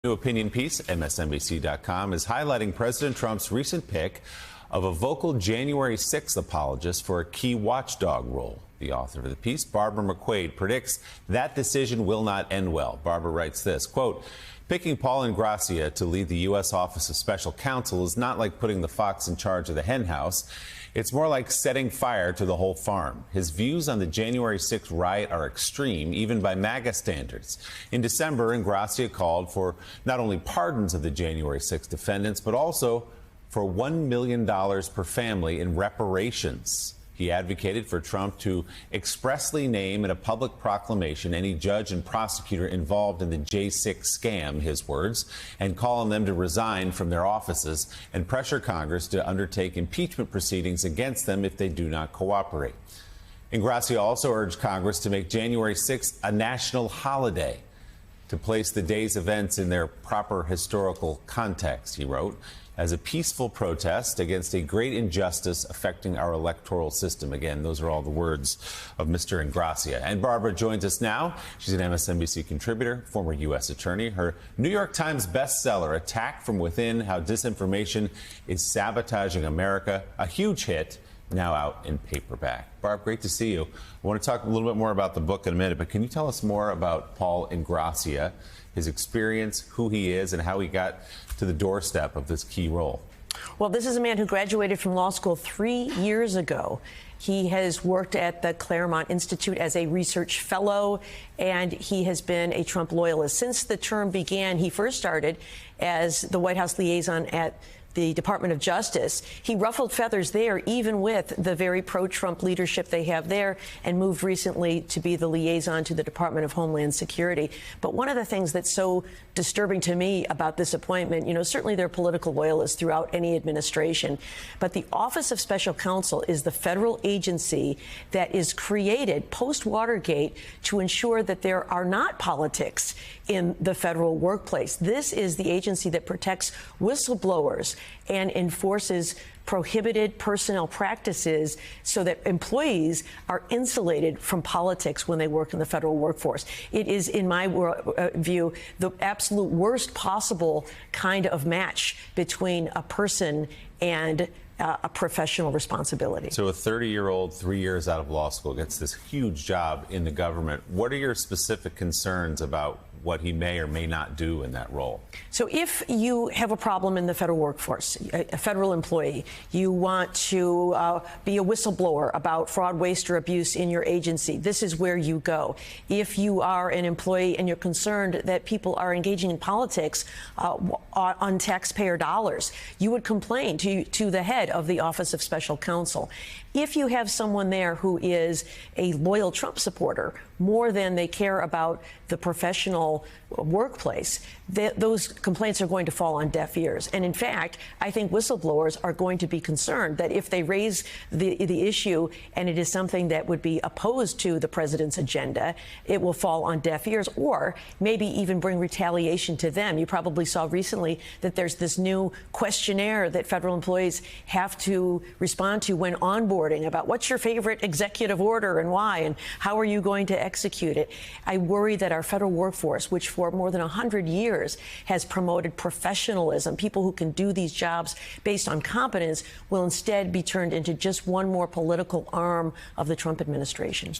New opinion piece, MSNBC.com, is highlighting President Trump's recent pick of a vocal January 6th apologist for a key watchdog role. The author of the piece, Barbara McQuade, predicts that decision will not end well. Barbara writes this, quote, "Picking Paul Ingrassia to lead the U.S. Office of Special Counsel is not like putting the fox in charge of the hen house. It's more like setting fire to the whole farm. His views on the January 6th riot are extreme, even by MAGA standards. In December, Ingrassia called for not only pardons of the January 6th defendants, but also for $1 million per family in reparations. He advocated for Trump to expressly name in a public proclamation any judge and prosecutor involved in the J6 scam, his words, and call on them to resign from their offices and pressure Congress to undertake impeachment proceedings against them if they do not cooperate. Ingrassia also urged Congress to make January 6th a national holiday, to place the day's events in their proper historical context, he wrote, as a peaceful protest against a great injustice affecting our electoral system. Again, those are all the words of Mr. Ingrassia. And Barbara joins us now. She's an MSNBC contributor, former U.S. attorney. Her New York Times bestseller, Attack from Within, How Disinformation is Sabotaging America, a huge hit, now out in paperback. Barb, great to see you. I want to talk a little bit more about the book in a minute, but can you tell us more about Paul Ingrassia, his experience, who he is, and how he got to the doorstep of this key role? Well, this is a man who graduated from law school 3 years ago. He has worked at the Claremont Institute as a research fellow, and he has been a Trump loyalist. Since the term began, he first started as the White House liaison at the Department of Justice. He ruffled feathers there, even with the very pro-Trump leadership they have there, and moved recently to be the liaison to the Department of Homeland Security. But one of the things that's so disturbing to me about this appointment, you know, certainly there are political loyalists throughout any administration, but the Office of Special Counsel is the federal agency that is created post-Watergate to ensure that there are not politics in the federal workplace. This is the agency that protects whistleblowers and enforces prohibited personnel practices so that employees are insulated from politics when they work in the federal workforce. It is, in my view, the absolute worst possible kind of match between a person and a professional responsibility. So a 30-year-old, 3 years out of law school, gets this huge job in the government. What are your specific concerns about what he may or may not do in that role? So if you have a problem in the federal workforce, a federal employee, you want to be a whistleblower about fraud, waste, or abuse in your agency, this is where you go. If you are an employee and you're concerned that people are engaging in politics on taxpayer dollars, you would complain to the head of the Office of Special Counsel. If you have someone there who is a loyal Trump supporter, more than they care about the professional workplace, those complaints are going to fall on deaf ears. And in fact, I think whistleblowers are going to be concerned that if they raise the issue and it is something that would be opposed to the president's agenda, it will fall on deaf ears, or maybe even bring retaliation to them. You probably saw recently that there's this new questionnaire that federal employees have to respond to when onboarding about what's your favorite executive order and why, and how are you going to execute it. I worry that our federal workforce, which for more than 100 years has promoted professionalism, people who can do these jobs based on competence, will instead be turned into just one more political arm of the Trump administration.